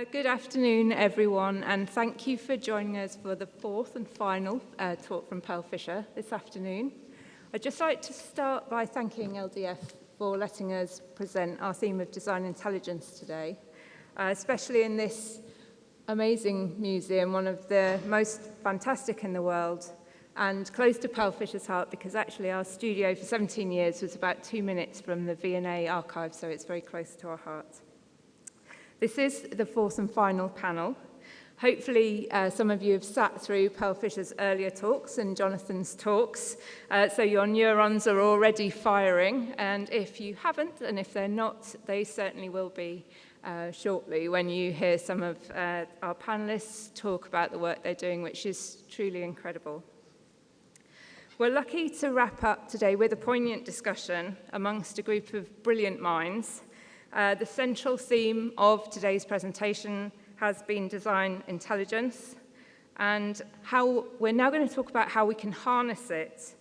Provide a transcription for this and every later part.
Good afternoon, everyone, and thank you for joining us for the fourth and final talk from Pearlfisher this afternoon. I'd just like to start by thanking LDF for letting us present our theme of design intelligence today, especially in this amazing museum, one of the most fantastic in the world, and close to Pearlfisher's heart because actually our studio for 17 years was about 2 minutes from the V&A archive, so it's very close to our heart. This is the fourth and final panel. Hopefully, some of you have sat through Pearlfisher's earlier talks and Jonathan's talks, so your neurons are already firing, and if you haven't, and if they're not, they certainly will be shortly when you hear some of our panelists talk about the work they're doing, which is truly incredible. We're lucky to wrap up today with a poignant discussion amongst a group of brilliant minds. The central theme of today's presentation has been design intelligence, and we're now going to talk about how we can harness it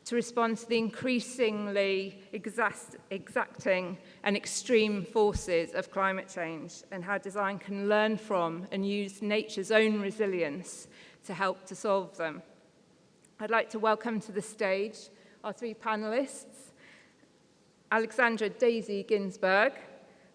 to respond to the increasingly exacting and extreme forces of climate change, and how design can learn from and use nature's own resilience to help to solve them. I'd like to welcome to the stage our three panelists: Alexandra Daisy Ginsberg,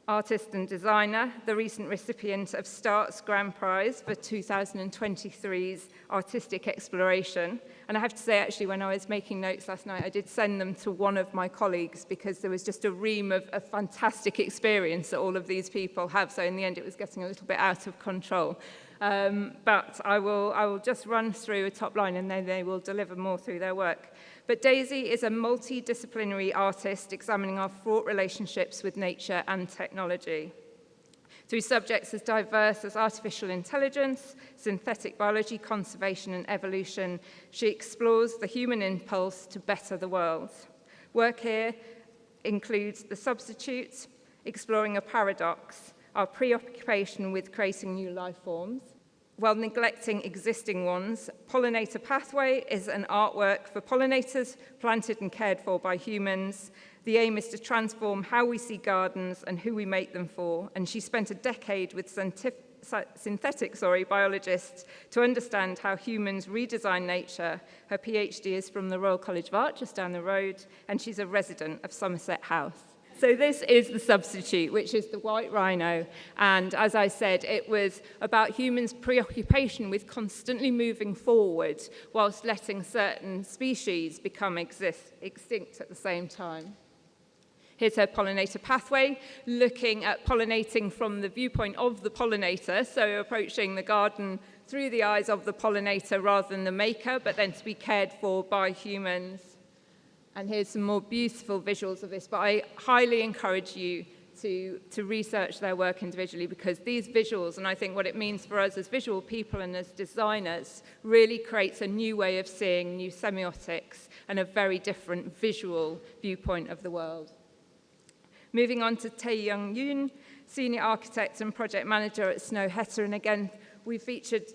artist and designer, the recent recipient of START's Grand Prize for 2023's Artistic Exploration. And I have to say, actually, when I was making notes last night, I did send them to one of my colleagues because there was just a ream of a fantastic experience that all of these people have. So in the end, it was getting a little bit out of control. But I will just run through a top line and then they will deliver more through their work. But Daisy is a multidisciplinary artist examining our fraught relationships with nature and technology. Through subjects as diverse as artificial intelligence, synthetic biology, conservation, and evolution, she explores the human impulse to better the world. Work here includes The Substitute, exploring a paradox, our preoccupation with creating new life forms, while neglecting existing ones. Pollinator Pathway is an artwork for pollinators planted and cared for by humans. The aim is to transform how we see gardens and who we make them for, and she spent a decade with synthetic biologists to understand how humans redesign nature. Her PhD is from the Royal College of Art, just down the road, and she's a resident of Somerset House. So this is The Substitute, which is the white rhino. And as I said, it was about humans' preoccupation with constantly moving forward whilst letting certain species become extinct at the same time. Here's her Pollinator Pathway, looking at pollinating from the viewpoint of the pollinator, so approaching the garden through the eyes of the pollinator rather than the maker, but then to be cared for by humans. And here's some more beautiful visuals of this, but I highly encourage you to research their work individually, because these visuals, and I think what it means for us as visual people and as designers, really creates a new way of seeing, new semiotics, and a very different visual viewpoint of the world. Moving on to Tae-Young Yoon, senior architect and project manager at Snøhetta, and again, we featured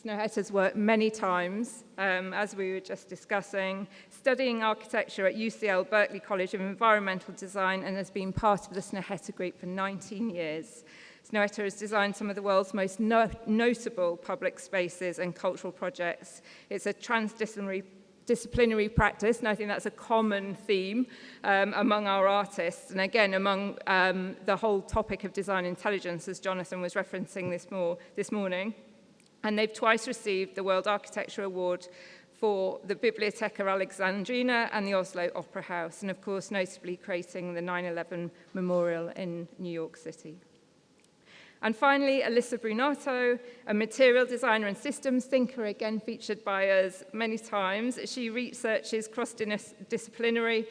Snøhetta's work many times, as we were just discussing, studying architecture at UCL Berkeley College of Environmental Design, and has been part of the Snøhetta Group for 19 years. Snøhetta has designed some of the world's most notable public spaces and cultural projects. It's a transdisciplinary practice, and I think that's a common theme among our artists, and again among the whole topic of design intelligence, as Jonathan was referencing this morning. And they've twice received the World Architecture Award for the Biblioteca Alexandrina and the Oslo Opera House, and of course notably creating the 9/11 Memorial in New York City. And finally, Elissa Brunato, a material designer and systems thinker, again featured by us many times. She researches cross-disciplinary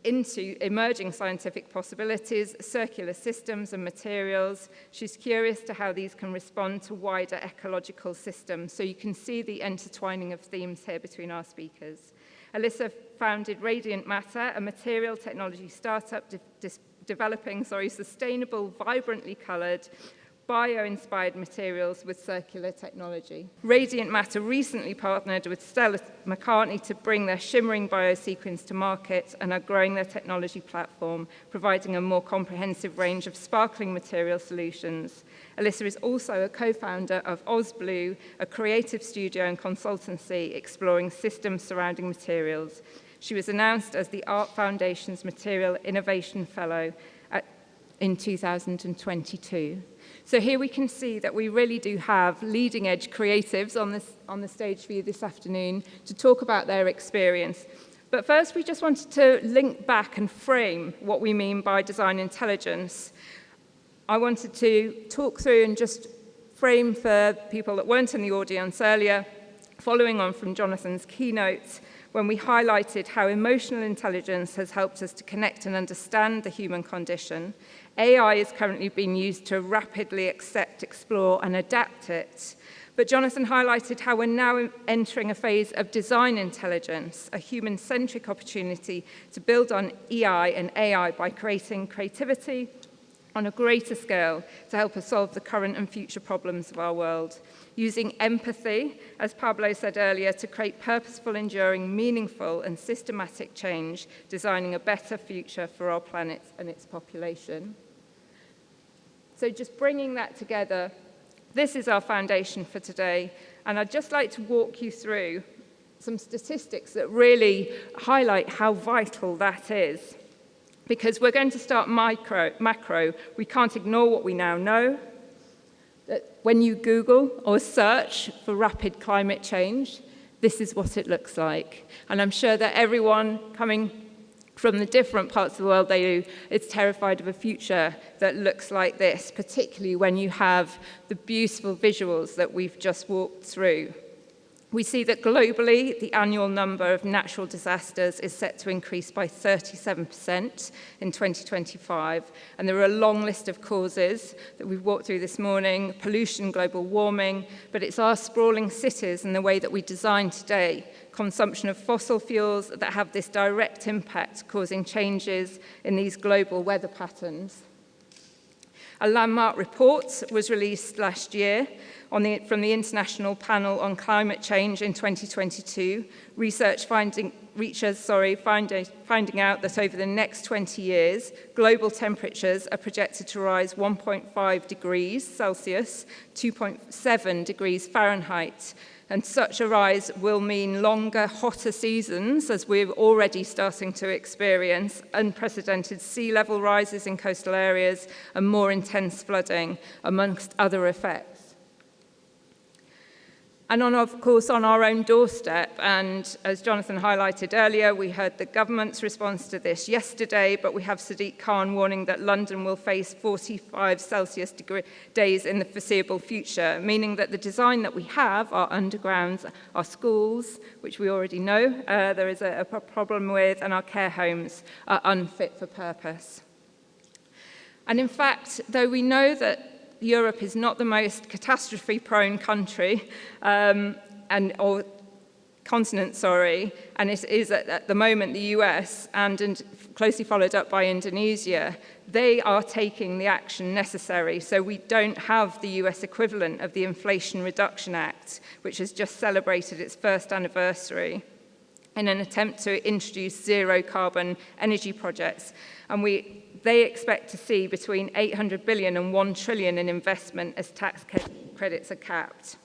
into emerging scientific possibilities, circular systems and materials. She's curious to how these can respond to wider ecological systems. So you can see the intertwining of themes here between our speakers. Elissa founded Radiant Matter, a material technology startup developing sustainable, vibrantly colored bio-inspired materials with circular technology. Radiant Matter recently partnered with Stella McCartney to bring their shimmering biosequence to market and are growing their technology platform, providing a more comprehensive range of sparkling material solutions. Elissa is also a co-founder of OzBlue, a creative studio and consultancy exploring systems surrounding materials. She was announced as the Art Foundation's Material Innovation Fellow in 2022. So here we can see that we really do have leading-edge creatives on the stage for you this afternoon to talk about their experience. But first, we just wanted to link back and frame what we mean by design intelligence. I wanted to talk through and just frame for people that weren't in the audience earlier, following on from Jonathan's keynote, when we highlighted how emotional intelligence has helped us to connect and understand the human condition. AI is currently being used to rapidly accept, explore, and adapt it. But Jonathan highlighted how we're now entering a phase of design intelligence, a human-centric opportunity to build on EI and AI by creating creativity on a greater scale to help us solve the current and future problems of our world. Using empathy, as Pablo said earlier, to create purposeful, enduring, meaningful, and systematic change, designing a better future for our planet and its population. So just bringing that together, this is our foundation for today, and I'd just like to walk you through some statistics that really highlight how vital that is. Because we're going to start macro. We can't ignore what we now know. That when you Google or search for rapid climate change, this is what it looks like. And I'm sure that everyone coming from the different parts of the world they do is terrified of a future that looks like this, particularly when you have the beautiful visuals that we've just walked through. We see that globally, the annual number of natural disasters is set to increase by 37% in 2025. And there are a long list of causes that we've walked through this morning: pollution, global warming, but it's our sprawling cities and the way that we design today, consumption of fossil fuels that have this direct impact, causing changes in these global weather patterns. A landmark report was released last year from the International Panel on Climate Change in 2022, finding out that over the next 20 years, global temperatures are projected to rise 1.5 degrees Celsius, 2.7 degrees Fahrenheit. And such a rise will mean longer, hotter seasons, as we're already starting to experience, unprecedented sea level rises in coastal areas, and more intense flooding, amongst other effects. And of course, on our own doorstep, and as Jonathan highlighted earlier, we heard the government's response to this yesterday, but we have Sadiq Khan warning that London will face 45 Celsius days in the foreseeable future, meaning that the design that we have, our undergrounds, our schools, which we already know there is a problem with, and our care homes are unfit for purpose. And in fact, though we know that Europe is not the most catastrophe-prone country or continent, and it is at the moment the US and closely followed up by Indonesia. They are taking the action necessary, so we don't have the US equivalent of the Inflation Reduction Act, which has just celebrated its first anniversary in an attempt to introduce zero-carbon energy projects. And they expect to see between 800 billion and 1 trillion in investment as tax credits are capped.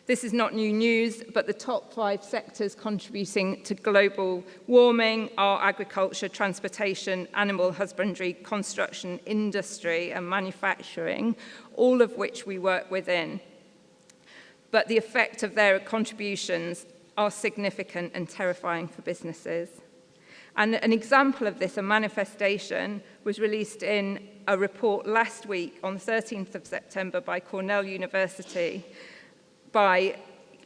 This is not new news, but the top 5 sectors contributing to global warming are agriculture, transportation, animal husbandry, construction, industry, and manufacturing, all of which we work within. But the effect of their contributions are significant and terrifying for businesses. And an example of this, a manifestation, was released in a report last week on the 13th of September by Cornell University, by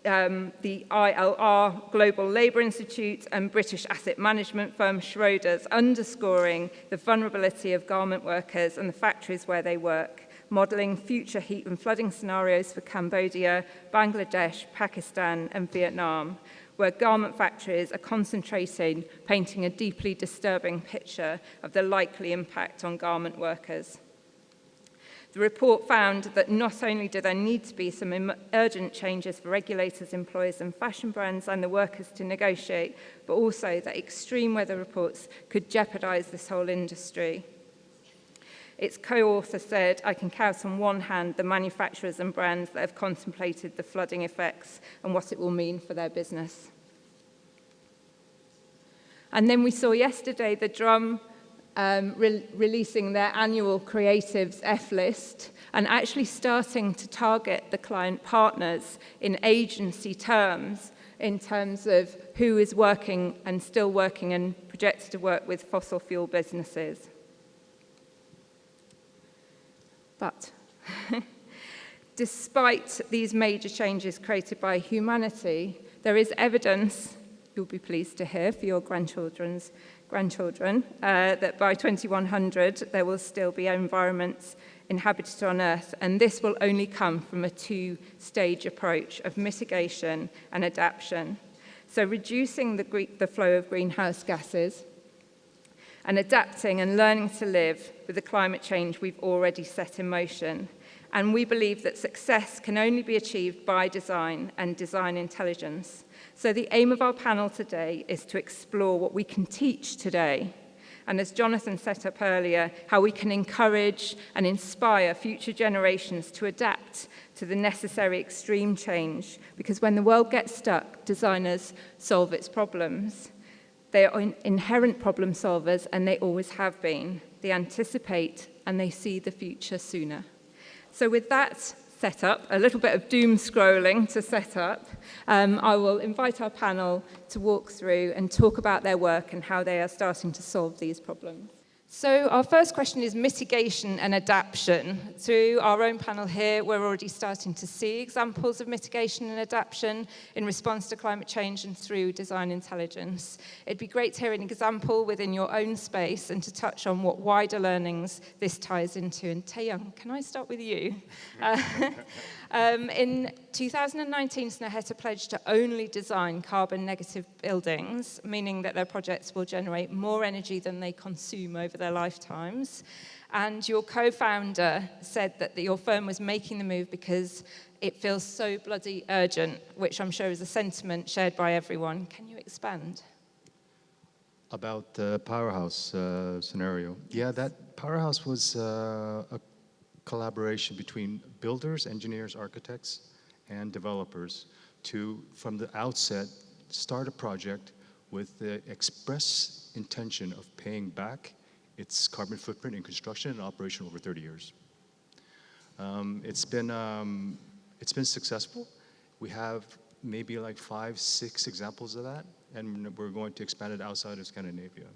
the ILR Global Labour Institute and British asset management firm Schroders, underscoring the vulnerability of garment workers and the factories where they work, modelling future heat and flooding scenarios for Cambodia, Bangladesh, Pakistan and Vietnam, where garment factories are concentrating, painting a deeply disturbing picture of the likely impact on garment workers. The report found that not only do there need to be some urgent changes for regulators, employers and fashion brands and the workers to negotiate, but also that extreme weather reports could jeopardise this whole industry. Its co-author said, I can count on one hand the manufacturers and brands that have contemplated the flooding effects and what it will mean for their business. And then we saw yesterday the Drum releasing their annual Creatives F-list and actually starting to target the client partners in agency terms, in terms of who is working and still working and projected to work with fossil fuel businesses. But despite these major changes created by humanity, there is evidence, you'll be pleased to hear for your grandchildren, that by 2100 there will still be environments inhabited on Earth, and this will only come from a two-stage approach of mitigation and adaptation. So reducing the flow of greenhouse gases and adapting and learning to live with the climate change we've already set in motion. And we believe that success can only be achieved by design and design intelligence. So the aim of our panel today is to explore what we can teach today. And as Jonathan set up earlier, how we can encourage and inspire future generations to adapt to the necessary extreme change. Because when the world gets stuck, designers solve its problems. They are inherent problem solvers, and they always have been. They anticipate, and they see the future sooner. So with that set up, a little bit of doom scrolling to set up, I will invite our panel to walk through and talk about their work and how they are starting to solve these problems. So our first question is mitigation and adaptation. Through our own panel here, we're already starting to see examples of mitigation and adaptation in response to climate change and through design intelligence. It'd be great to hear an example within your own space and to touch on what wider learnings this ties into. And Tae-Young, can I start with you? In 2019, Snøhetta pledged to only design carbon-negative buildings, meaning that their projects will generate more energy than they consume over their lifetimes. And your co-founder said that your firm was making the move because it feels so bloody urgent, which I'm sure is a sentiment shared by everyone. Can you expand? About the powerhouse scenario. Yeah, that powerhouse was a collaboration between builders, engineers, architects, and developers to, from the outset, start a project with the express intention of paying back its carbon footprint in construction and operation over 30 years. It's been successful. We have maybe like 5, 6 examples of that, and we're going to expand it outside of Scandinavia.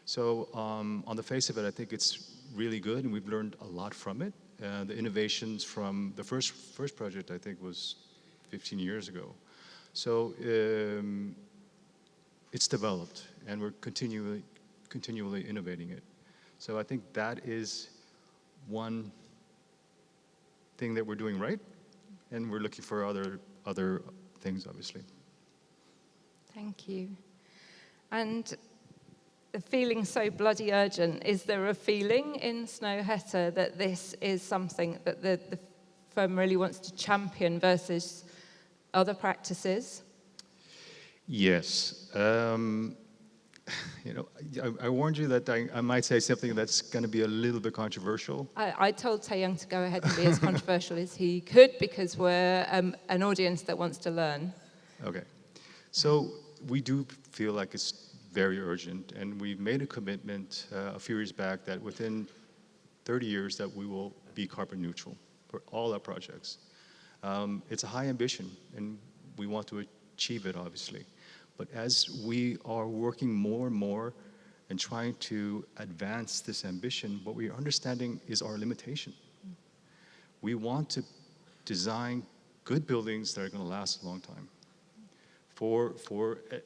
So on the face of it, I think it's really good, and we've learned a lot from it. The innovations from the first project, I think, was 15 years ago. So it's developed, and we're continually innovating it. So I think that is one thing that we're doing right, and we're looking for other things, obviously. Thank you. And the feeling so bloody urgent, is there a feeling in Snøhetta that this is something that the firm really wants to champion versus other practices? Yes. You know, I warned you that I might say something that's going to be a little bit controversial. I told Tae-Young to go ahead and be as controversial as he could, because we're an audience that wants to learn. Okay. So we do feel like it's very urgent, and we've made a commitment a few years back that within 30 years that we will be carbon neutral for all our projects. It's a high ambition, and we want to achieve it, obviously. But as we are working more and more and trying to advance this ambition, what we are understanding is our limitation. We want to design good buildings that are going to last a long time.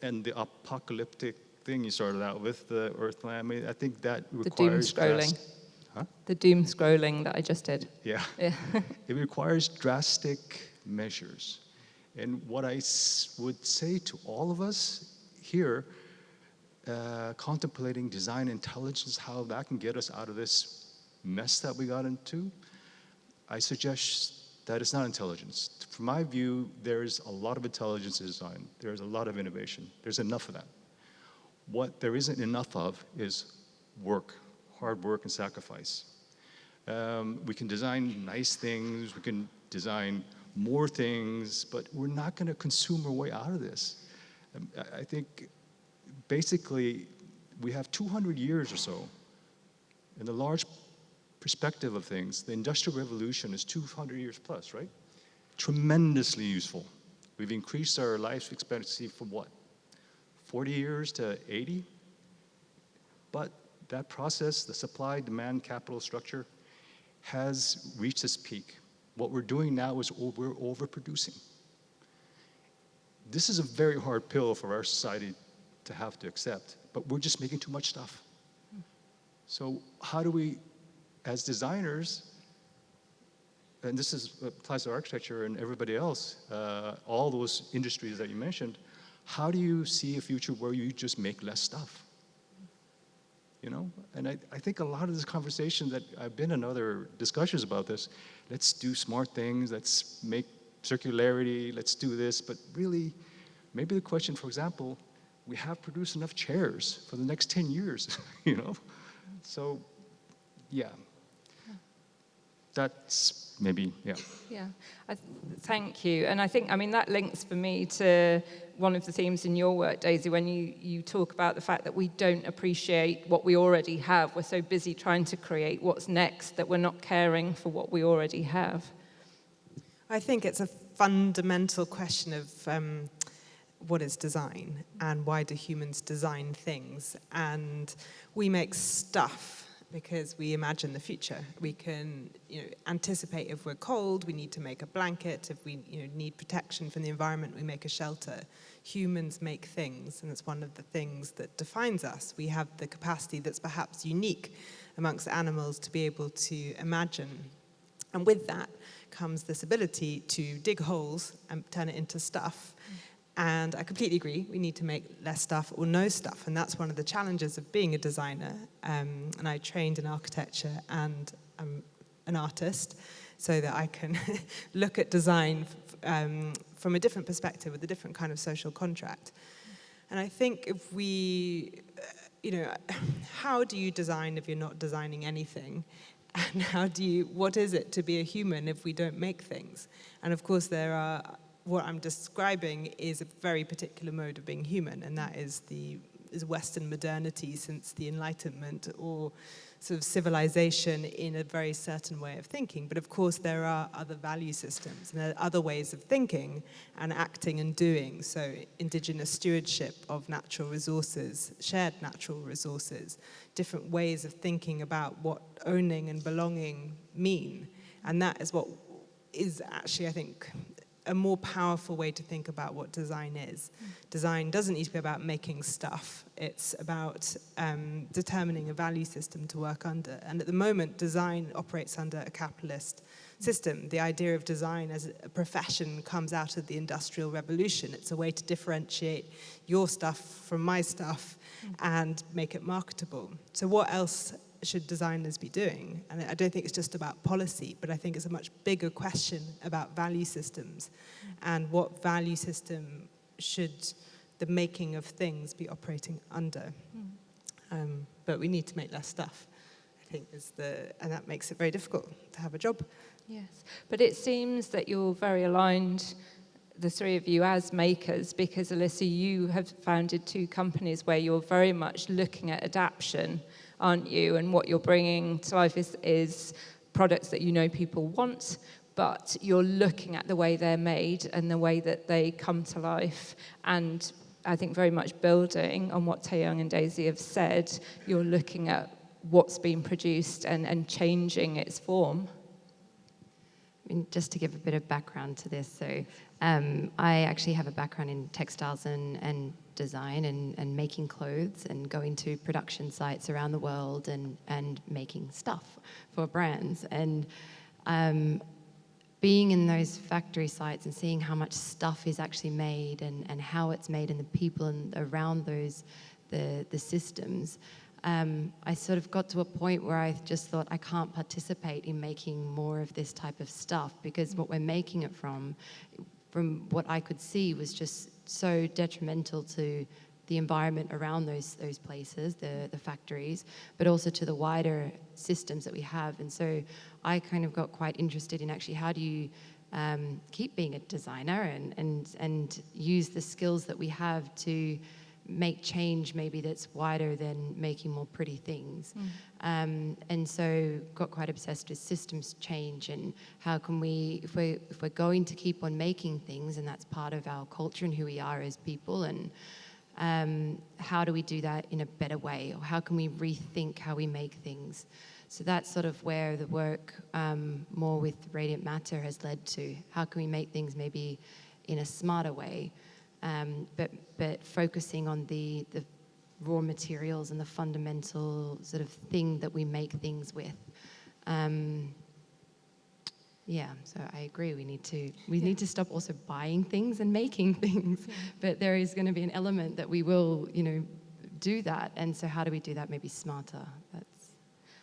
And the apocalyptic thing you started out with, the Earth, I mean, I think that requires... The doom scrolling. Huh? The doom scrolling that I just did. Yeah. It requires drastic measures. And what I would say to all of us here, contemplating design intelligence, how that can get us out of this mess that we got into, I suggest that it's not intelligence. From my view, there's a lot of intelligence in design. There's a lot of innovation. There's enough of that. What there isn't enough of is work, hard work and sacrifice. We can design nice things, we can design more things, but we're not going to consume our way out of this. I think basically we have 200 years or so. In the large perspective of things, the Industrial Revolution is 200 years plus, right? Tremendously useful. We've increased our life expectancy from what? 40 years to 80? But that process, the supply, demand, capital structure, has reached its peak. What we're doing now is we're overproducing. This is a very hard pill for our society to have to accept, but we're just making too much stuff. So how do we, as designers, and this applies to architecture and everybody else, all those industries that you mentioned, how do you see a future where you just make less stuff? You know, and I think a lot of this conversation that I've been in other discussions about this, let's do smart things, let's make circularity, let's do this, but really, maybe the question, for example, we have produced enough chairs for the next 10 years, you know? So, yeah. That's maybe, yeah. Yeah, thank you. And I think, I mean, that links for me to one of the themes in your work, Daisy, when you talk about the fact that we don't appreciate what we already have. We're so busy trying to create what's next that we're not caring for what we already have. I think it's a fundamental question of what is design and why do humans design things. And we make stuff because we imagine the future. We can, anticipate if we're cold, we need to make a blanket. If we, need protection from the environment, we make a shelter. Humans make things, and it's one of the things that defines us. We have the capacity that's perhaps unique amongst animals to be able to imagine. And with that comes this ability to dig holes and turn it into stuff. And I completely agree, we need to make less stuff or no stuff, and that's one of the challenges of being a designer. And I trained in architecture, and I'm an artist, so that I can look at design from a different perspective, with a different kind of social contract. And I think if we, how do you design if you're not designing anything? And what is it to be a human if we don't make things? And of course what I'm describing is a very particular mode of being human, and that is Western modernity since the Enlightenment, or sort of civilization in a very certain way of thinking. But of course there are other value systems, and there are other ways of thinking and acting and doing. So indigenous stewardship of natural resources, shared natural resources, different ways of thinking about what owning and belonging mean. And that is what is actually, I think, a more powerful way to think about what design is. Design doesn't need to be about making stuff. It's about determining a value system to work under. And at the moment, design operates under a capitalist system. The idea of design as a profession comes out of the Industrial Revolution. It's a way to differentiate your stuff from my stuff and make it marketable. So what else should designers be doing? And I don't think it's just about policy, but I think it's a much bigger question about value systems and what value system should the making of things be operating under. But we need to make less stuff, I think, and that makes it very difficult to have a job. Yes, but it seems that you're very aligned, the three of you, as makers, because Elissa, you have founded 2 companies where you're very much looking at adaptation, aren't you? And what you're bringing to life is products that people want, but you're looking at the way they're made and the way that they come to life. And I think very much building on what Tae-Young and Daisy have said, you're looking at what's been produced and changing its form. I mean, just to give a bit of background to this, so I actually have a background in textiles and design and making clothes and going to production sites around the world and making stuff for brands. And being in those factory sites and seeing how much stuff is actually made and how it's made and the people around the systems, I sort of got to a point where I just thought I can't participate in making more of this type of stuff, because what we're making it from what I could see, was just so detrimental to the environment around those places, the factories, but also to the wider systems that we have. And so I kind of got quite interested in actually how do you keep being a designer and use the skills that we have to make change maybe that's wider than making more pretty things. And so got quite obsessed with systems change and how can we, if we're going to keep on making things, and that's part of our culture and who we are as people, and how do we do that in a better way, or how can we rethink how we make things? So that's sort of where the work more with Radiant Matter has led to. How can we make things maybe in a smarter way, but focusing on the raw materials and the fundamental sort of thing that we make things with. Yeah, so I agree. We need to stop also buying things and making things, but there is going to be an element that we will, do that. And so how do we do that maybe smarter?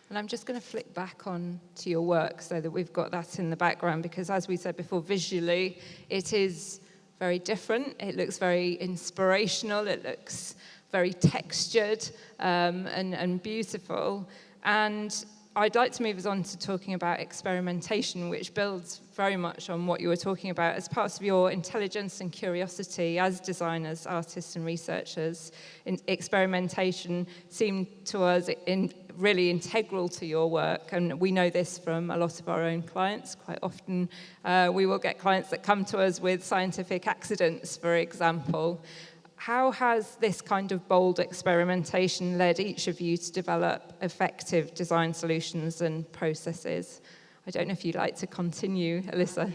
And I'm just going to flick back on to your work so that we've got that in the background, because as we said before, visually it is very different. It looks very inspirational. It looks very textured and beautiful. And I'd like to move us on to talking about experimentation, which builds very much on what you were talking about. As part of your intelligence and curiosity as designers, artists and researchers, experimentation seemed to us really integral to your work. And we know this from a lot of our own clients. Quite often we will get clients that come to us with scientific accidents, for example. How has this kind of bold experimentation led each of you to develop effective design solutions and processes? I don't know if you'd like to continue, Elissa.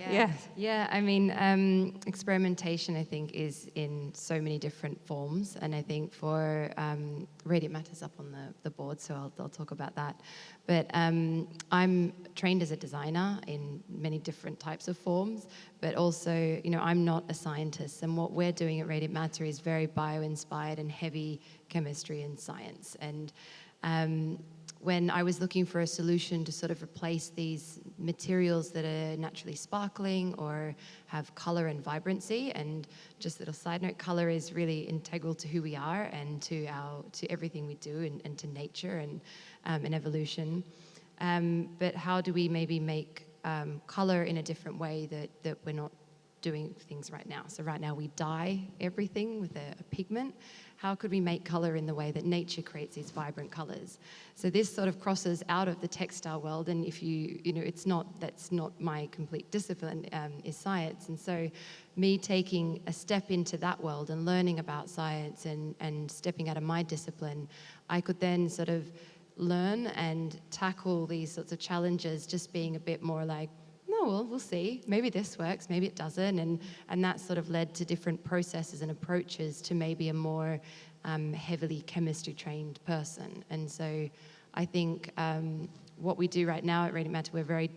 Yeah, I mean, experimentation, I think, is in so many different forms. And I think for Radiant Matter's up on the board, so I'll talk about that. But I'm trained as a designer in many different types of forms, but also, I'm not a scientist. And what we're doing at Radiant Matter is very bio-inspired and heavy chemistry and science. And when I was looking for a solution to sort of replace these materials that are naturally sparkling or have color and vibrancy, and just a little side note, color is really integral to who we are and to everything we do and to nature and evolution. But how do we maybe make color in a different way that we're not doing things right now? So right now we dye everything with a pigment. How could we make color in the way that nature creates these vibrant colors? So this sort of crosses out of the textile world, and if that's not my complete discipline, is science. And so me taking a step into that world and learning about science and stepping out of my discipline, I could then sort of learn and tackle these sorts of challenges, just being a bit more like, no, well, we'll see. Maybe this works, maybe it doesn't. And that sort of led to different processes and approaches to maybe a more heavily chemistry-trained person. And so I think what we do right now at Radiant Matter, we're very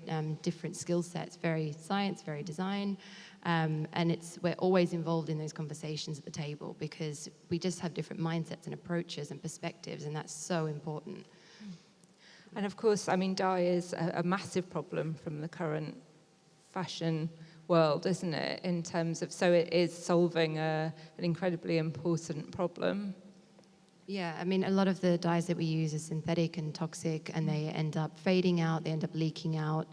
different skill sets, very science, very design. And we're always involved in those conversations at the table because we just have different mindsets and approaches and perspectives, and that's so important. And of course, I mean, dye is a massive problem from the current fashion world, isn't it? In terms of, so it is solving an incredibly important problem. Yeah, I mean, a lot of the dyes that we use are synthetic and toxic, and they end up fading out, they end up leaking out.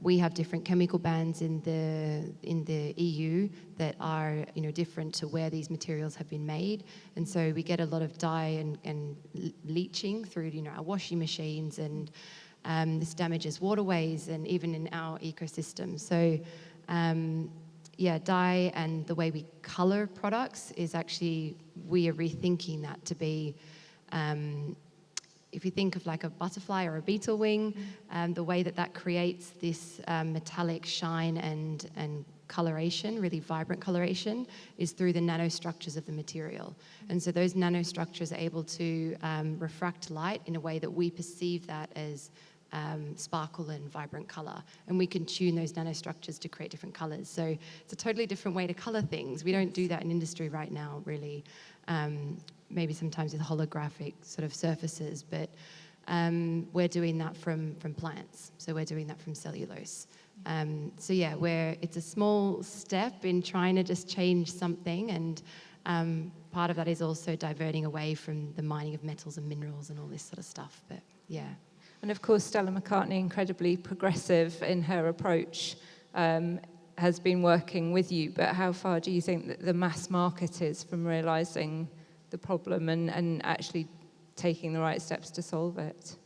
We have different chemical bans in the EU that are, different to where these materials have been made, and so we get a lot of dye and leaching through, our washing machines, and this damages waterways and even in our ecosystem. So, dye and the way we color products is actually, we are rethinking that to be, if you think of like a butterfly or a beetle wing, the way that creates this metallic shine and coloration, really vibrant coloration, is through the nanostructures of the material. And so those nanostructures are able to refract light in a way that we perceive that as sparkle and vibrant color, and we can tune those nanostructures to create different colors. So it's a totally different way to color things. We don't do that in industry right now, really. maybe sometimes with holographic sort of surfaces, but we're doing that from plants. So we're doing that from cellulose. So yeah, it's a small step in trying to just change something, and part of that is also diverting away from the mining of metals and minerals and all this sort of stuff, but yeah. And of course, Stella McCartney, incredibly progressive in her approach, has been working with you, but how far do you think that the mass market is from realising the problem and actually taking the right steps to solve it?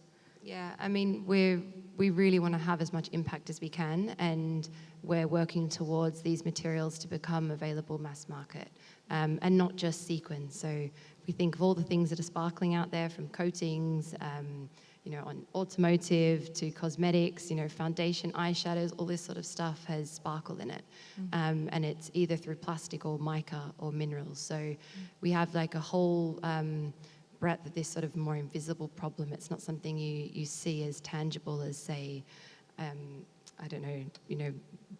Yeah, I mean, we really want to have as much impact as we can, and we're working towards these materials to become available mass market, and not just sequins. So we think of all the things that are sparkling out there, from coatings, on automotive to cosmetics, foundation, eyeshadows, all this sort of stuff has sparkle in it. And it's either through plastic or mica or minerals. So we have like a whole breadth of this sort of more invisible problem. It's not something you see as tangible as, say, I don't know,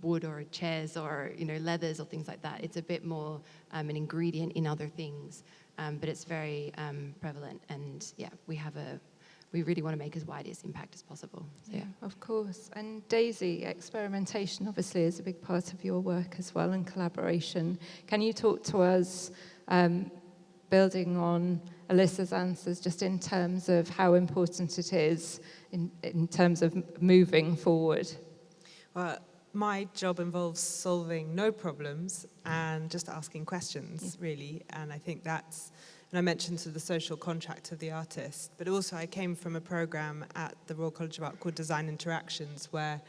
wood or chairs or, leathers or things like that. It's a bit more an ingredient in other things, but it's very prevalent. And yeah, we really want to make as wide an impact as possible. So, yeah. Of course. And Daisy, experimentation obviously is a big part of your work as well, and collaboration. Can you talk to us, building on Elissa's answers, just in terms of how important it is in terms of moving forward? Well, my job involves solving no problems and just asking questions, really. And I think and I mentioned the social contract of the artist, but also I came from a program at the Royal College of Art called Design Interactions, where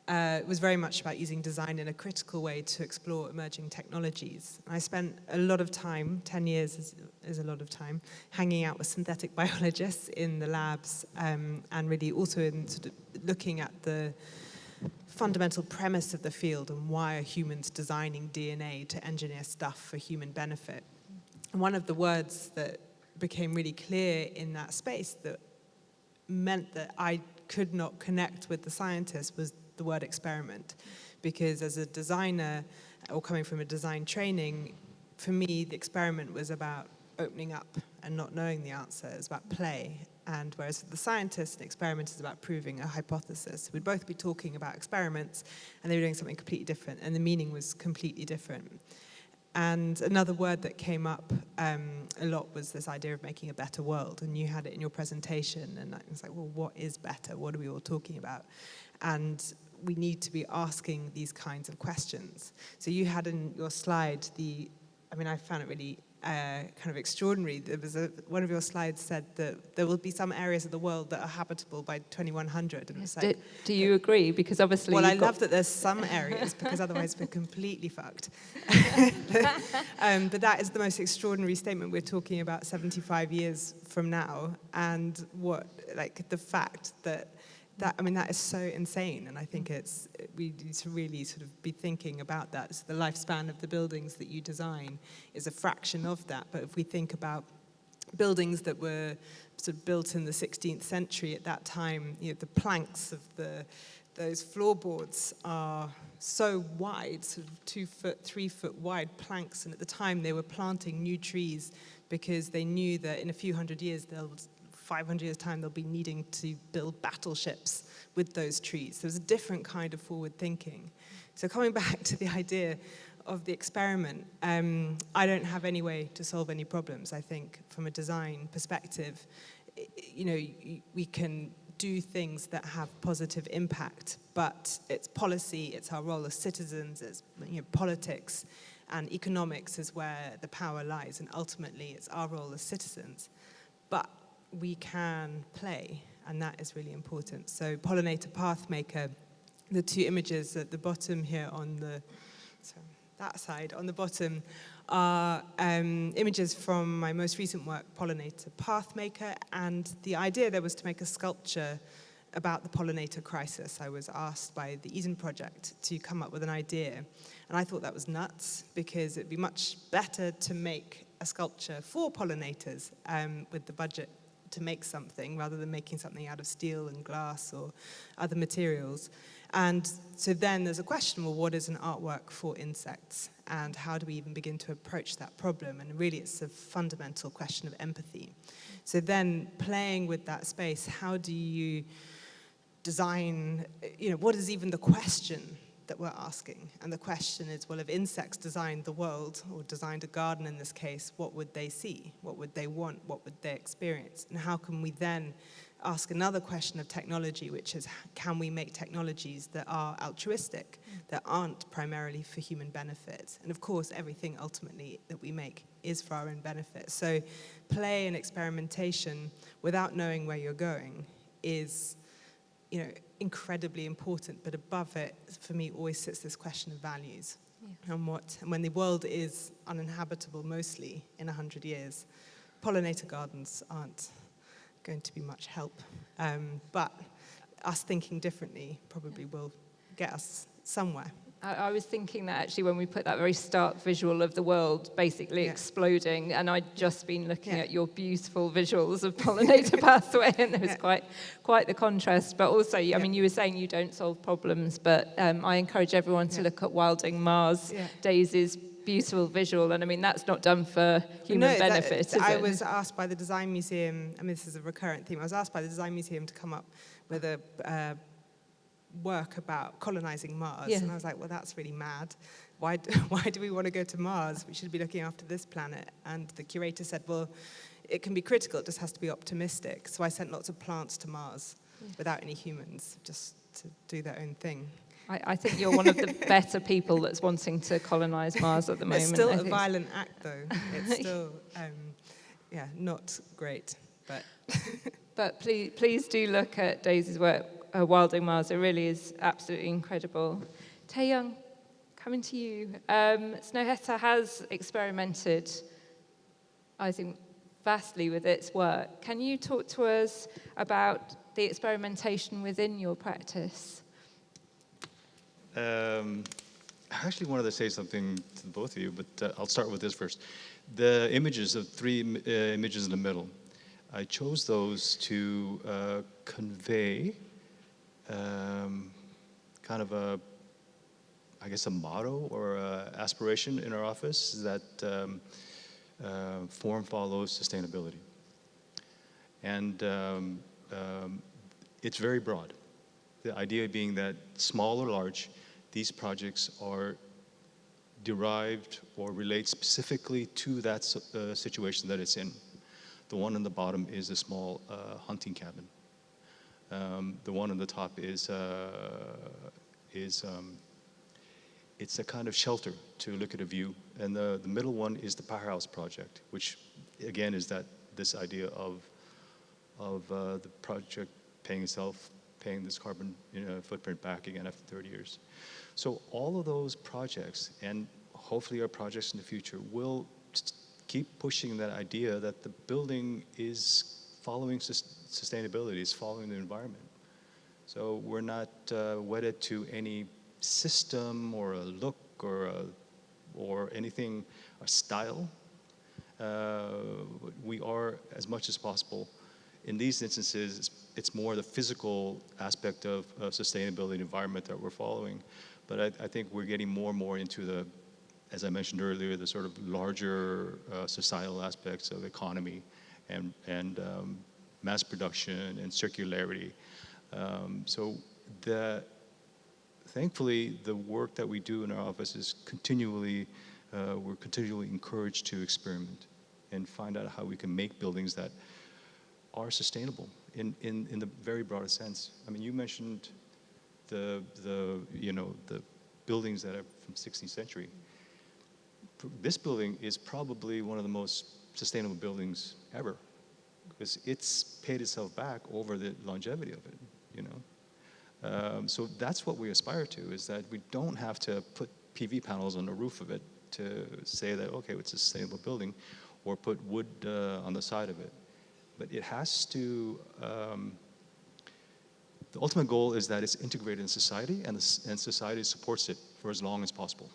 it was very much about using design in a critical way to explore emerging technologies. And I spent a lot of time, 10 years is a lot of time, hanging out with synthetic biologists in the labs, and really also in sort of looking at the fundamental premise of the field and why are humans designing DNA to engineer stuff for human benefit. And one of the words that became really clear in that space that meant that I could not connect with the scientists was the word experiment. Because as a designer, or coming from a design training, for me, the experiment was about opening up and not knowing the answer. It was about play. And whereas the scientist, an experiment is about proving a hypothesis. We'd both be talking about experiments, and they were doing something completely different, and the meaning was completely different. And another word that came up a lot was this idea of making a better world. And you had it in your presentation, and I was like, well, what is better? What are we all talking about? And we need to be asking these kinds of questions. So you had in your slide I found it really kind of extraordinary. There was one of your slides said that there will be some areas of the world that are habitable by 2100. And it's like, do you agree? Because obviously, well, I love that there's some areas, because otherwise we're completely fucked. But that is the most extraordinary statement. We're talking about 75 years from now, and the fact that is so insane. And I think we need to really sort of be thinking about that. So the lifespan of the buildings that you design is a fraction of that. But if we think about buildings that were sort of built in the 16th century, at that time, the planks of those floorboards are so wide, sort of 2 foot, 3 foot wide planks. And at the time, they were planting new trees because they knew that in a few hundred years, 500 years' time, they'll be needing to build battleships with those trees. There's a different kind of forward thinking. So coming back to the idea of the experiment, I don't have any way to solve any problems. I think from a design perspective, we can do things that have positive impact, but it's policy, it's our role as citizens, it's politics, and economics is where the power lies, and ultimately it's our role as citizens. But we can play, and that is really important. So Pollinator Pathmaker, the two images at the bottom here that side on the bottom are images from my most recent work, Pollinator Pathmaker, and the idea there was to make a sculpture about the pollinator crisis. I was asked by the Eden Project to come up with an idea, and I thought that was nuts, because it'd be much better to make a sculpture for pollinators with the budget to make something rather than making something out of steel and glass or other materials. And so then there's a question, well, what is an artwork for insects? And how do we even begin to approach that problem? And really, it's a fundamental question of empathy. So then playing with that space, how do you design, what is even the question that we're asking? And the question is, well, if insects designed the world, or designed a garden in this case, what would they see? What would they want? What would they experience? And how can we then ask another question of technology, which is, can we make technologies that are altruistic, that aren't primarily for human benefit? And of course, everything ultimately that we make is for our own benefit. So play and experimentation without knowing where you're going is, incredibly important, but above it, for me, always sits this question of values. Yeah. And when the world is uninhabitable mostly in 100 years, pollinator gardens aren't going to be much help. But us thinking differently probably will get us somewhere. I was thinking that actually when we put that very stark visual of the world basically exploding, and I'd just been looking at your beautiful visuals of pollinator pathway, and there was quite the contrast. But also, I mean, you were saying you don't solve problems, but I encourage everyone to look at Wilding Mars, Daisy's beautiful visual, and I mean, that's not done for human benefit, is it? I was asked by the Design Museum, I mean, this is a recurrent theme, I was asked by the Design Museum to come up with a work about colonizing Mars, and I was like, well, that's really mad. Why do we want to go to Mars? We should be looking after this planet. And the curator said, well, it can be critical, it just has to be optimistic. So I sent lots of plants to Mars without any humans, just to do their own thing. I think you're one of the better people that's wanting to colonize Mars at the moment. It's still a violent act, though. It's still, not great. But please do look at Daisy's work, Wilding Mars. It really is absolutely incredible. Tae-Young, coming to you. Snøhetta has experimented, I think, vastly with its work. Can you talk to us about the experimentation within your practice? I actually wanted to say something to both of you, but I'll start with this first. The images, the three images in the middle, I chose those to convey kind of a motto or aspiration in our office that form follows sustainability. And it's very broad. The idea being that small or large, these projects are derived or relate specifically to that situation that it's in. The one on the bottom is a small hunting cabin. The one on the top is it's a kind of shelter to look at a view, and the middle one is the Powerhouse project, which again is this idea of the project paying itself, paying this carbon footprint back again after 30 years. So all of those projects, and hopefully our projects in the future, will keep pushing that idea that the building is following sustainability, is following the environment. So we're not wedded to any system or a look or anything, a style. We are, as much as possible, in these instances, it's more the physical aspect of sustainability and environment that we're following. But I think we're getting more and more into the, as I mentioned earlier, the sort of larger societal aspects of economy and mass production and circularity. So thankfully, the work that we do in our office is we're continually encouraged to experiment and find out how we can make buildings that are sustainable in the very broadest sense. I mean, you mentioned the buildings that are from 16th century. This building is probably one of the most sustainable buildings ever, because it's paid itself back over the longevity of it. So that's what we aspire to, is that we don't have to put PV panels on the roof of it to say that, okay, it's a sustainable building, or put wood on the side of it. But it has to, the ultimate goal is that it's integrated in society, and society supports it for as long as possible.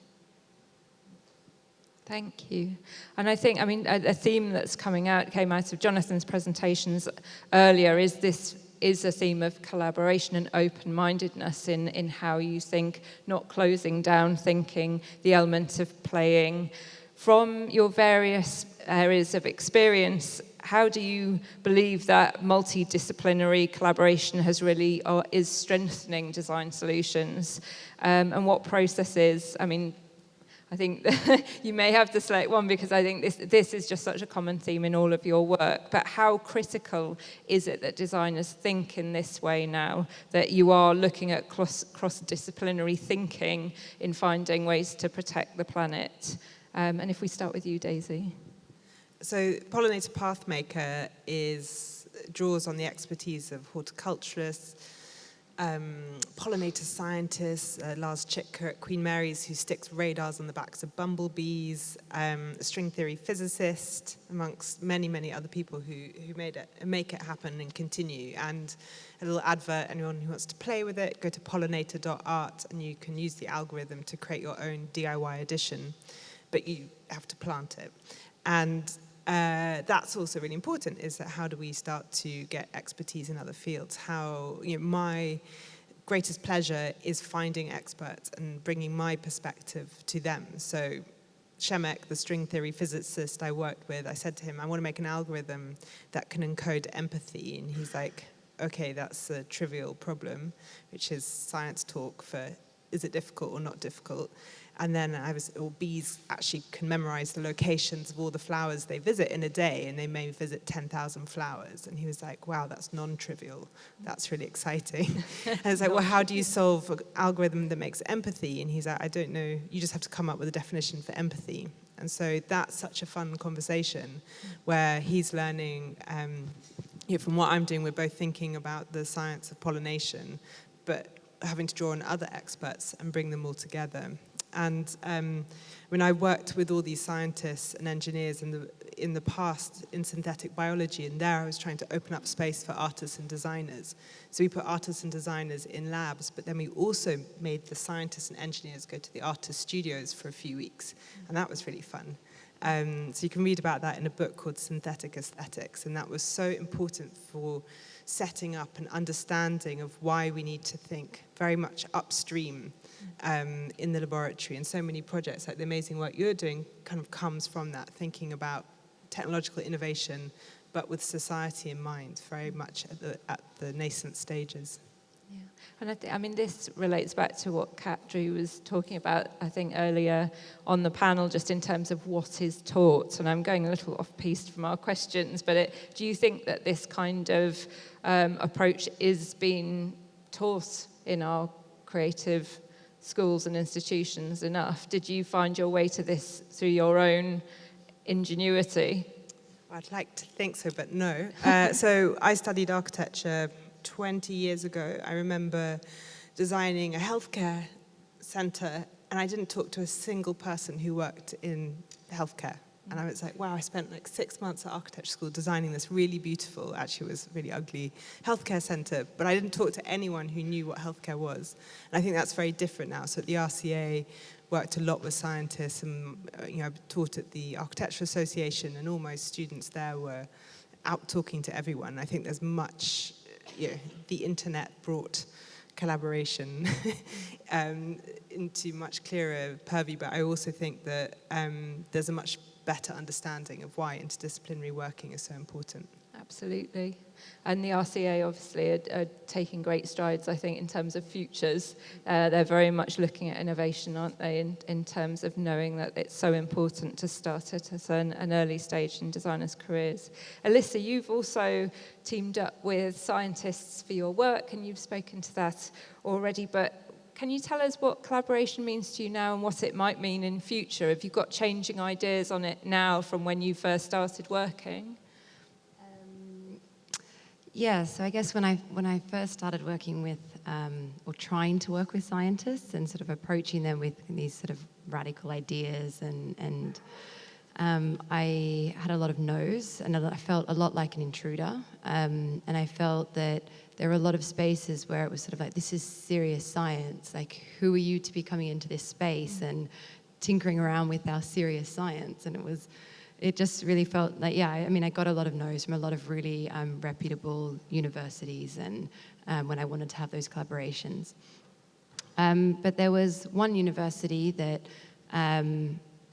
Thank you. And I think, a theme that's came out of Jonathan's presentations earlier is this is a theme of collaboration and open-mindedness in how you think, not closing down thinking, the element of playing. From your various areas of experience, how do you believe that multidisciplinary collaboration has really, or is strengthening design solutions? And what processes, I mean, I think you may have to select one because I think this is just such a common theme in all of your work, but how critical is it that designers think in this way now, that you are looking at cross-disciplinary thinking in finding ways to protect the planet? And if we start with you, Daisy. So Pollinator Pathmaker draws on the expertise of horticulturists, pollinator scientists, Lars Chitka at Queen Mary's, who sticks radars on the backs of bumblebees, a string theory physicist, amongst many, many other people who make it happen and continue. And a little advert, anyone who wants to play with it, go to pollinator.art and you can use the algorithm to create your own DIY edition, but you have to plant it. And that's also really important, is that how do we start to get expertise in other fields? My greatest pleasure is finding experts and bringing my perspective to them. So Shemek, the string theory physicist I worked with, I said to him, I want to make an algorithm that can encode empathy. And he's like, okay, that's a trivial problem, which is science talk for, is it difficult or not difficult? And then bees actually can memorize the locations of all the flowers they visit in a day, and they may visit 10,000 flowers. And he was like, wow, that's non-trivial. That's really exciting. And I was like, well, how do you solve an algorithm that makes empathy? And he's like, I don't know. You just have to come up with a definition for empathy. And so that's such a fun conversation where he's learning, from what I'm doing, we're both thinking about the science of pollination, but having to draw on other experts and bring them all together. And when I worked with all these scientists and engineers in the past in synthetic biology, and there I was trying to open up space for artists and designers. So we put artists and designers in labs, but then we also made the scientists and engineers go to the artist studios for a few weeks, and that was really fun. So you can read about that in a book called Synthetic Aesthetics, and that was so important for setting up an understanding of why we need to think very much upstream in the laboratory. And so many projects, like the amazing work you're doing, kind of comes from that, thinking about technological innovation, but with society in mind, very much at the nascent stages. Yeah, and this relates back to what Drew was talking about, I think, earlier on the panel, just in terms of what is taught. And I'm going a little off-piste from our questions, but do you think that this kind of approach is being taught in our creative schools and institutions enough? Did you find your way to this through your own ingenuity? I'd like to think so, but no. So I studied architecture 20 years ago. I remember designing a healthcare centre, and I didn't talk to a single person who worked in healthcare. And I was like, wow, I spent like 6 months at architecture school designing this really beautiful, actually it was really ugly, healthcare centre, but I didn't talk to anyone who knew what healthcare was. And I think that's very different now. So at the RCA, worked a lot with scientists, and I taught at the Architecture Association, and all my students there were out talking to everyone. I think there's much, the internet brought collaboration into much clearer purview, but I also think that there's a much better understanding of why interdisciplinary working is so important. Absolutely. And the RCA obviously are taking great strides, I think, in terms of futures. They're very much looking at innovation, aren't they, in terms of knowing that it's so important to start it at an early stage in designers' careers. Elissa, you've also teamed up with scientists for your work, and you've spoken to that already, but can you tell us what collaboration means to you now and what it might mean in future? Have you got changing ideas on it now from when you first started working? Yeah, so I guess when I first started working with, or trying to work with scientists and sort of approaching them with these sort of radical ideas, and I had a lot of no's, and I felt a lot like an intruder, and I felt that there were a lot of spaces where it was sort of like, this is serious science, like who are you to be coming into this space and tinkering around with our serious science? And it was it just really felt like, yeah, I mean, I got a lot of no's from a lot of really reputable universities, and when I wanted to have those collaborations. But there was one university that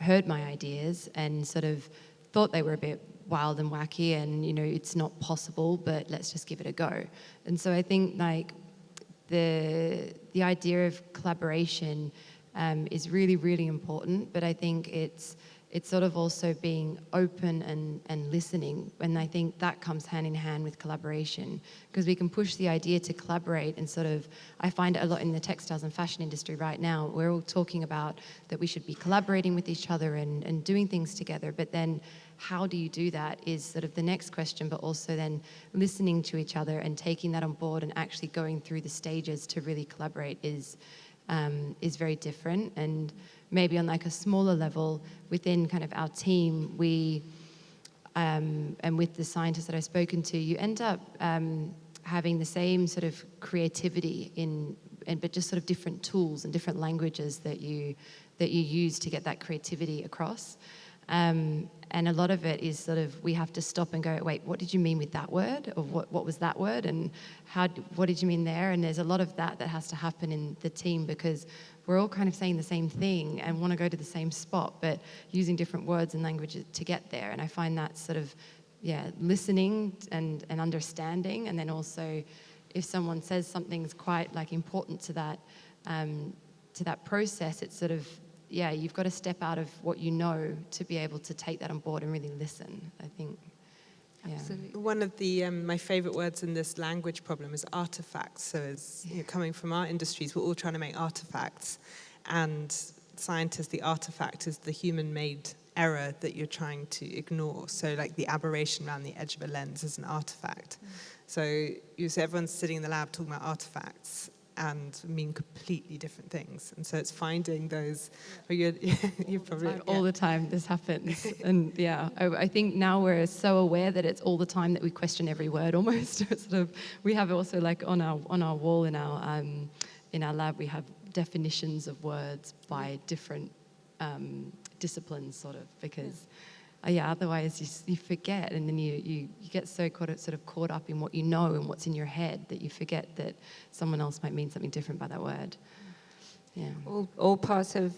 heard my ideas and sort of thought they were a bit wild and wacky, and, you know, it's not possible, but let's just give it a go. And so I think, like, the idea of collaboration is really, really important, but I think it's sort of also being open and listening, and I think that comes hand in hand with collaboration, because we can push the idea to collaborate, and sort of, I find it a lot in the textiles and fashion industry right now, we're all talking about that we should be collaborating with each other and doing things together, but then how do you do that is sort of the next question, but also then listening to each other and taking that on board and actually going through the stages to really collaborate is very different. And maybe on like a smaller level within kind of our team, we, and with the scientists that I've spoken to, you end up having the same sort of creativity but just sort of different tools and different languages that you use to get that creativity across. And a lot of it is sort of, we have to stop and go, wait, what did you mean with that word? Or what was that word? And what did you mean there? And there's a lot of that has to happen in the team, because we're all kind of saying the same thing and want to go to the same spot, but using different words and languages to get there. And I find that sort of, yeah, listening and understanding. And then also, if someone says something's quite like important to that process, it's sort of, yeah, you've got to step out of what you know to be able to take that on board and really listen, I think. Yeah. Absolutely. One of the my favorite words in this language problem is artifacts. So as you know, coming from our industries, we're all trying to make artifacts, and scientists, the artifact is the human-made error that you're trying to ignore. So like the aberration around the edge of a lens is an artifact. So you see everyone's sitting in the lab talking about artifacts and mean completely different things. And so it's finding those, you probably... All the time this happens. And yeah, I think now we're so aware that it's all the time that we question every word almost. Sort of, we have also like on our wall in our lab, we have definitions of words by different disciplines, sort of, because otherwise you forget, and then you get so caught up in what you know and what's in your head that you forget that someone else might mean something different by that word. Yeah. All part of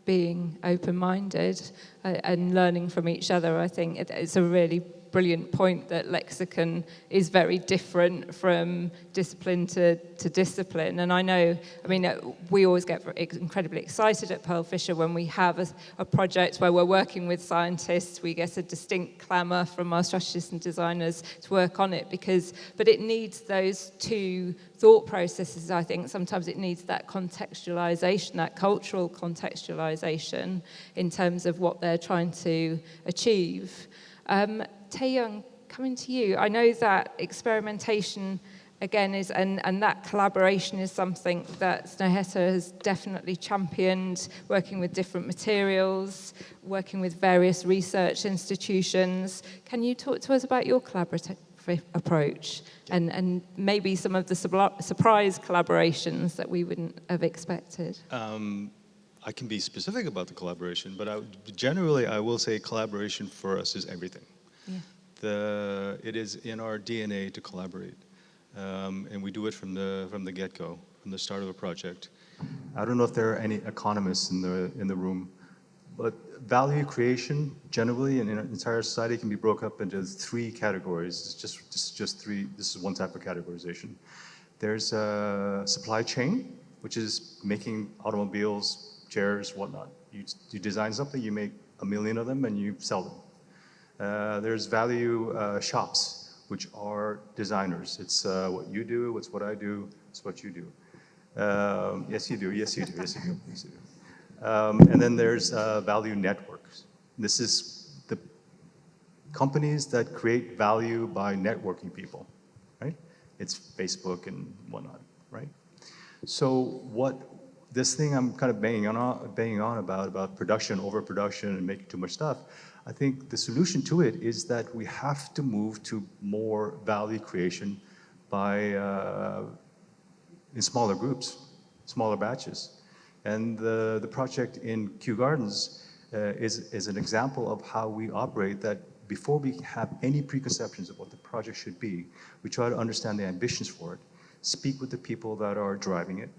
being open-minded and learning from each other. I think it's a really brilliant point that lexicon is very different from discipline to discipline. And I know, I mean, we always get incredibly excited at Pearlfisher when we have a project where we're working with scientists. We get a distinct clamour from our strategists and designers to work on it, but it needs those two thought processes. I think sometimes it needs that contextualization, that cultural contextualization in terms of what they're trying to achieve. Tae-Young, coming to you, I know that experimentation again and that collaboration is something that Snøhetta has definitely championed, working with different materials, working with various research institutions. Can you talk to us about your collaborative approach and maybe some of the surprise collaborations that we wouldn't have expected? I can be specific about the collaboration, but generally I will say collaboration for us is everything. Yeah. It is in our DNA to collaborate, and we do it from the get-go, from the start of a project. I don't know if there are any economists in the room, but value creation generally in an entire society can be broken up into three categories. It's just three. This is one type of categorization. There's supply chain, which is making automobiles, chairs, whatnot. You design something, you make 1 million of them, and you sell them. There's value shops, which are designers. It's what you do, it's what I do, it's what you do. Yes, you do, yes, you do, yes, you do, yes, you do. And then there's value networks. This is the companies that create value by networking people, right? It's Facebook and whatnot, right? So this thing I'm kind of banging on about production, overproduction, and making too much stuff, I think the solution to it is that we have to move to more value creation in smaller groups, smaller batches. And the project in Kew Gardens is an example of how we operate, that before we have any preconceptions of what the project should be, we try to understand the ambitions for it, speak with the people that are driving it,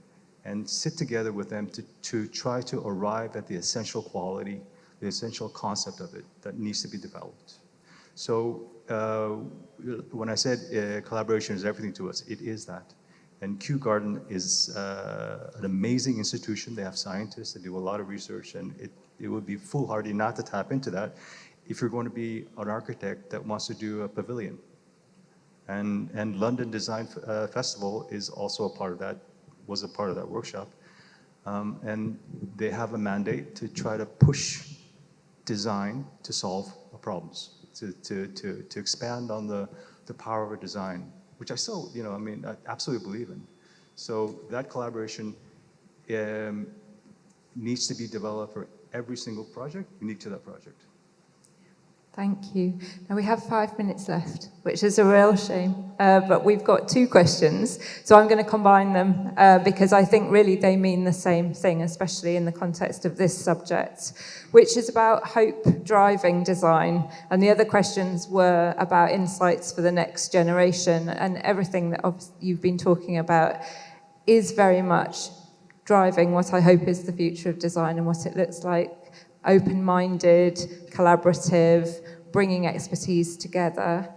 and sit together with them to try to arrive at the essential quality, the essential concept of it that needs to be developed. So when I said collaboration is everything to us, it is that. And Kew Garden is an amazing institution. They have scientists, they do a lot of research, and it would be foolhardy not to tap into that if you're going to be an architect that wants to do a pavilion. And London Design Festival is also a part of that, was a part of that workshop. And they have a mandate to try to push design to solve problems, to expand on the power of a design, which I still, I absolutely believe in. So that collaboration needs to be developed for every single project unique to that project. Thank you. Now we have 5 minutes left, which is a real shame, but we've got 2 questions, so I'm going to combine them because I think really they mean the same thing, especially in the context of this subject, which is about hope driving design, and the other questions were about insights for the next generation, and everything that you've been talking about is very much driving what I hope is the future of design and what it looks like. Open-minded, collaborative, bringing expertise together.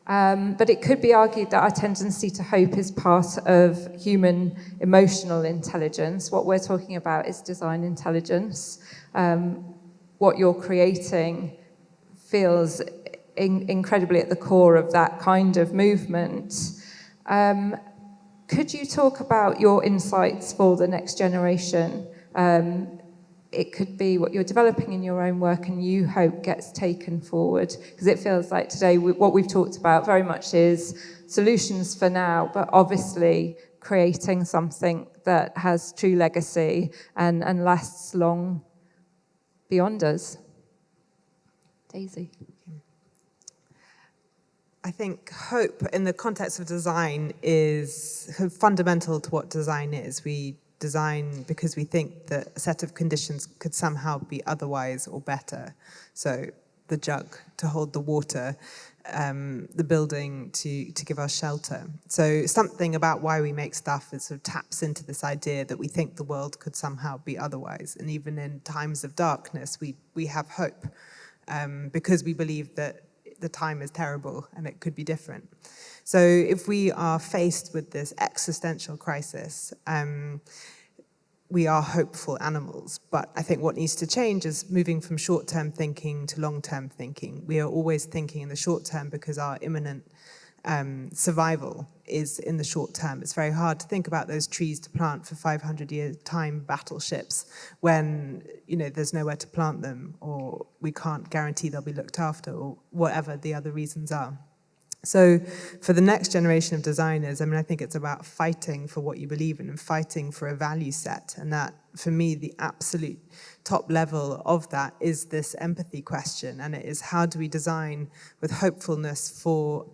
But it could be argued that our tendency to hope is part of human emotional intelligence. What we're talking about is design intelligence. What you're creating feels incredibly at the core of that kind of movement. Could you talk about your insights for the next generation? It could be what you're developing in your own work and you hope gets taken forward. Because it feels like today what we've talked about very much is solutions for now, but obviously creating something that has true legacy and lasts long beyond us. Daisy. I think hope in the context of design is fundamental to what design is. We design because we think that a set of conditions could somehow be otherwise or better. So the jug to hold the water, the building to give us shelter. So something about why we make stuff is sort of taps into this idea that we think the world could somehow be otherwise. And even in times of darkness, we have hope because we believe that the time is terrible and it could be different. So if we are faced with this existential crisis, we are hopeful animals. But I think what needs to change is moving from short-term thinking to long-term thinking. We are always thinking in the short term because our imminent survival is in the short term. It's very hard to think about those trees to plant for 500-year time battleships when there's nowhere to plant them, or we can't guarantee they'll be looked after, or whatever the other reasons are. So for the next generation of designers, I think it's about fighting for what you believe in and fighting for a value set. And that, for me, the absolute top level of that is this empathy question. And it is, how do we design with hopefulness for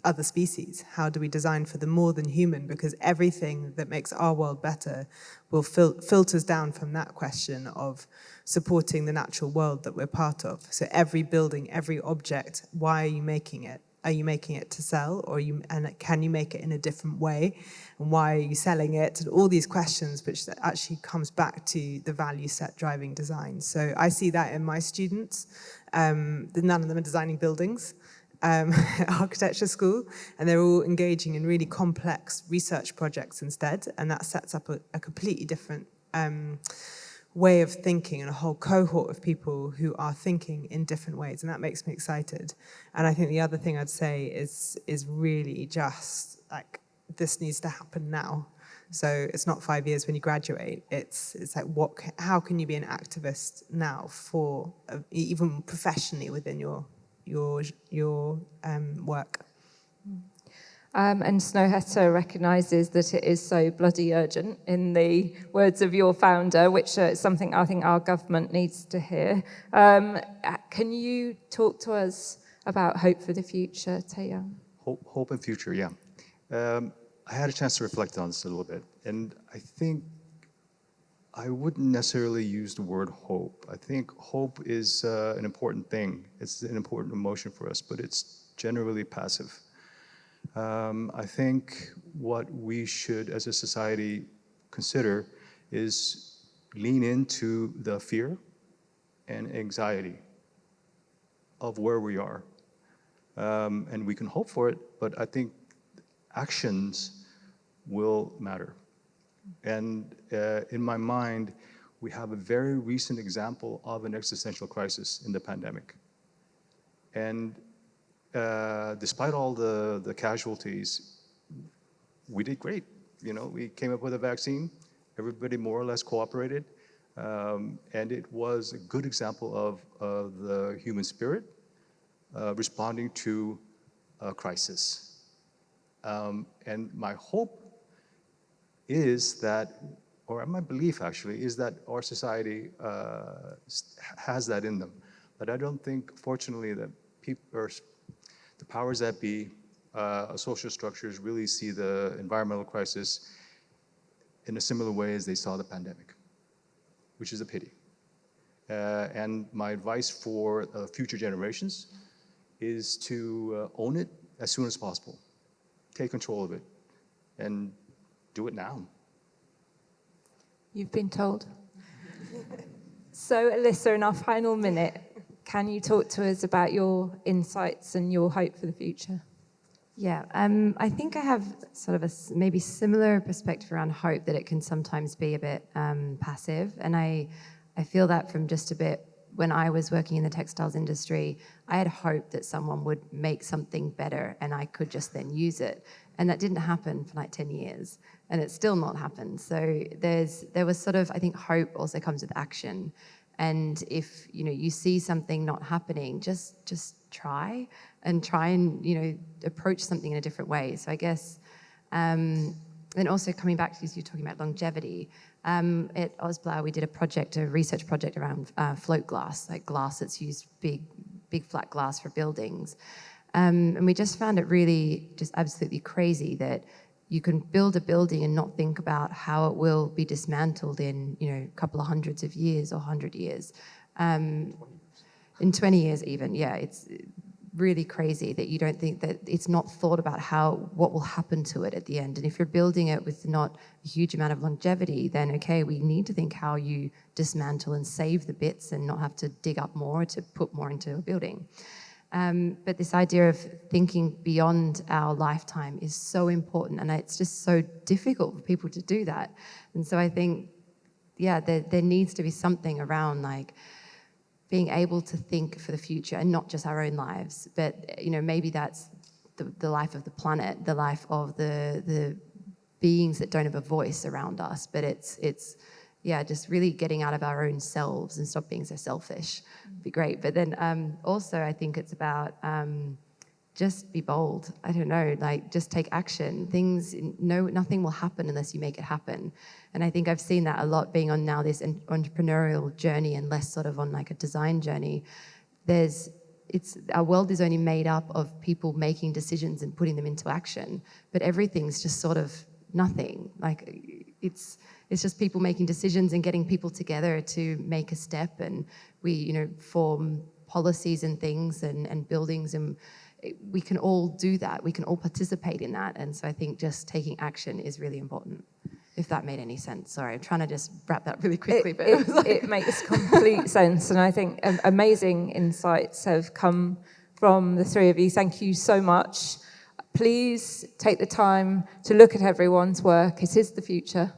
other species? How do we design for the more than human? Because everything that makes our world better will filters down from that question of supporting the natural world that we're part of. So every building, every object, why are you making it? Are you making it to sell, and can you make it in a different way? And why are you selling it? And all these questions, which actually comes back to the value set driving design. So I see that in my students. None of them are designing buildings, architecture school, and they're all engaging in really complex research projects instead. And that sets up a completely different way of thinking and a whole cohort of people who are thinking in different ways, and that makes me excited. And I think the other thing I'd say is really just like, this needs to happen now. So it's not 5 years when you graduate. It's like, how can you be an activist now for even professionally within your work? And Snøhetta recognises that it is so bloody urgent, in the words of your founder, which is something I think our government needs to hear. Can you talk to us about hope for the future, Tae-Young? Hope and future, yeah. I had a chance to reflect on this a little bit, and I think I wouldn't necessarily use the word hope. I think hope is an important thing. It's an important emotion for us, but it's generally passive. I think what we should, as a society, consider is lean into the fear and anxiety of where we are. And we can hope for it, but I think actions will matter. And in my mind, we have a very recent example of an existential crisis in the pandemic. And despite all the casualties, we did great. You know, we came up with a vaccine. Everybody more or less cooperated. And it was a good example of the human spirit responding to a crisis. And my hope is that, or my belief actually, is that our society has that in them. But I don't think, fortunately, that people, or the powers that be, social structures really see the environmental crisis in a similar way as they saw the pandemic, which is a pity. And my advice for future generations is to own it as soon as possible. Take control of it and do it now. You've been told. So, Elissa, in our final minute, can you talk to us about your insights and your hope for the future? Yeah, I think I have sort of a maybe similar perspective around hope, that it can sometimes be a bit passive. And I feel that from just a bit, when I was working in the textiles industry, I had hope that someone would make something better and I could just then use it. And that didn't happen for like 10 years, and it's still not happened. So there was sort of, I think hope also comes with action. And if, you know, you see something not happening, just try and, you know, approach something in a different way. So I guess, and also coming back to you talking about longevity, at Osblau we did a research project around float glass, like glass that's used, big flat glass for buildings. And we just found it really just absolutely crazy that you can build a building and not think about how it will be dismantled in, you know, a couple of hundreds of years or 100 years. In 20 years even, yeah, it's really crazy that you don't think that it's not thought about what will happen to it at the end. And if you're building it with not a huge amount of longevity, then okay, we need to think how you dismantle and save the bits and not have to dig up more to put more into a building. But this idea of thinking beyond our lifetime is so important, and it's just so difficult for people to do that. And so I think, yeah, there needs to be something around like being able to think for the future and not just our own lives, but, you know, maybe that's the life of the planet, the life of the beings that don't have a voice around us. But it's yeah, just really getting out of our own selves and stop being so selfish would be great. But then also I think it's about just be bold. I don't know, like just take action. Nothing will happen unless you make it happen. And I think I've seen that a lot being on now this entrepreneurial journey and less sort of on like a design journey. Our world is only made up of people making decisions and putting them into action, but everything's just sort of nothing. Like it's just people making decisions and getting people together to make a step, and we, you know, form policies and things and buildings, and we can all do that. We can all participate in that. And so I think just taking action is really important, if that made any sense. Sorry, I'm trying to just wrap that really quickly. It makes complete sense. And I think amazing insights have come from the three of you. Thank you so much. Please take the time to look at everyone's work. It is the future.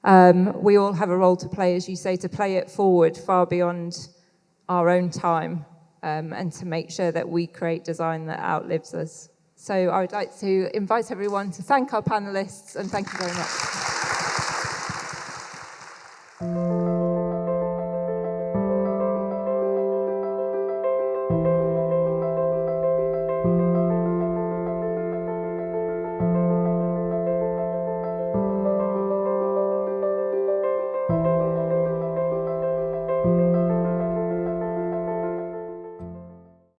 We all have a role to play, as you say, to play it forward far beyond our own time, and to make sure that we create design that outlives us. So I would like to invite everyone to thank our panelists, and thank you very much.